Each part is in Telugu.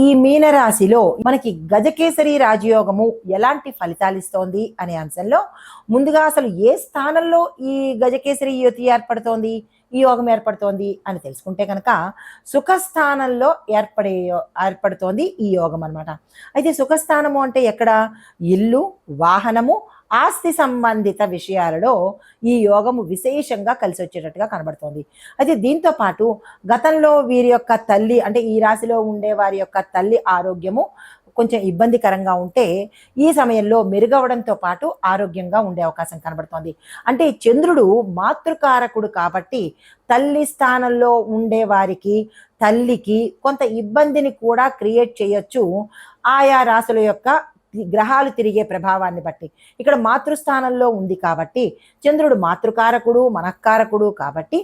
ఈ మీనరాశిలో మనకి గజకేసరి రాజయోగము ఎలాంటి ఫలితాలు ఇస్తోంది అనే అంశంలో ముందుగా అసలు ఏ స్థానంలో ఈ గజకేసరి యుతి ఏర్పడుతోంది, ఈ యోగం ఏర్పడుతోంది అని తెలుసుకుంటే కనుక సుఖస్థానంలో ఏర్పడుతోంది ఈ యోగం అనమాట. అయితే సుఖస్థానము అంటే ఎక్కడ? ఇల్లు, వాహనము, ఆస్తి సంబంధిత విషయాలలో ఈ యోగము విశేషంగా కలిసి వచ్చేటట్టుగా కనబడుతోంది. అయితే దీంతో పాటు గతంలో వీరి యొక్క తల్లి అంటే ఈ రాశిలో ఉండే వారి యొక్క తల్లి ఆరోగ్యము కొంచెం ఇబ్బందికరంగా ఉంటే ఈ సమయంలో మెరుగవడంతో పాటు ఆరోగ్యంగా ఉండే అవకాశం కనబడుతోంది. అంటే చంద్రుడు మాతృకారకుడు కాబట్టి తల్లి స్థానంలో ఉండే వారికి తల్లికి కొంత ఇబ్బందిని కూడా క్రియేట్ చేయొచ్చు ఆయా రాశుల యొక్క గ్రహాలు తిరిగే ప్రభావాన్ని బట్టి. ఇక్కడ మాతృస్థానంలో ఉంది కాబట్టి చంద్రుడు మాతృకారకుడు, మనఃకారకుడు కాబట్టి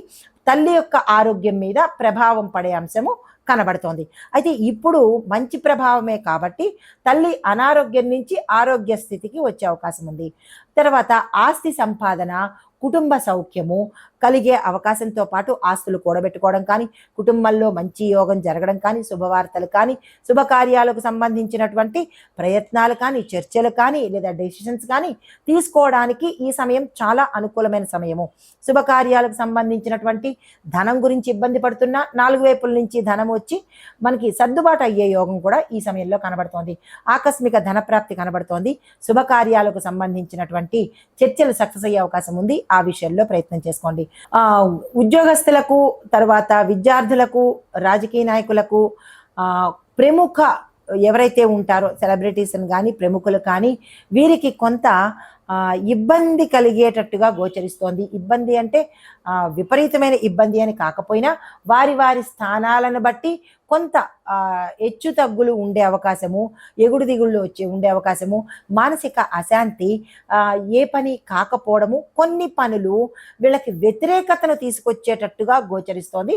తల్లి యొక్క ఆరోగ్యం మీద ప్రభావం పడే అంశము కనబడుతోంది. అయితే ఇప్పుడు మంచి ప్రభావమే కాబట్టి తల్లి అనారోగ్యం నుంచి ఆరోగ్య స్థితికి వచ్చే అవకాశం ఉంది. తర్వాత ఆస్తి సంపాదన, కుటుంబ సౌఖ్యము కలిగే అవకాశంతో పాటు ఆస్తులు కూడబెట్టుకోవడం కానీ, కుటుంబంలో మంచి యోగం జరగడం కానీ, శుభవార్తలు కానీ, శుభకార్యాలకు సంబంధించినటువంటి ప్రయత్నాలు కానీ, చర్చలు కానీ లేదా డెసిషన్స్ కానీ తీసుకోవడానికి ఈ సమయం చాలా అనుకూలమైన సమయము. శుభకార్యాలకు సంబంధించినటువంటి ధనం గురించి ఇబ్బంది పడుతున్నా 4 వైపుల నుంచి ధనం వచ్చి మనకి సర్దుబాటు అయ్యే యోగం కూడా ఈ సమయంలో కనబడుతోంది. ఆకస్మిక ధనప్రాప్తి కనబడుతోంది. శుభకార్యాలకు సంబంధించినటువంటి చర్చలు సక్సెస్ అయ్యే అవకాశం ఉంది. ఆ విషయంలో ప్రయత్నం చేసుకోండి. ఉద్యోగస్తులకు, తర్వాత విద్యార్థులకు, రాజకీయ నాయకులకు, ప్రముఖ ఎవరైతే ఉంటారో సెలబ్రిటీస్ కానీ ప్రముఖులు కానీ వీరికి కొంత ఇబ్బంది కలిగేటట్టుగా గోచరిస్తోంది. ఇబ్బంది అంటే విపరీతమైన ఇబ్బంది అని కాకపోయినా వారి వారి స్థానాలను బట్టి కొంత హెచ్చు తగ్గులు ఉండే అవకాశము, ఎగుడు దిగుళ్ళు ఉండే అవకాశము, మానసిక అశాంతి, ఏ పని కాకపోవడము, కొన్ని పనులు వీళ్ళకి వ్యతిరేకతను తీసుకొచ్చేటట్టుగా గోచరిస్తోంది.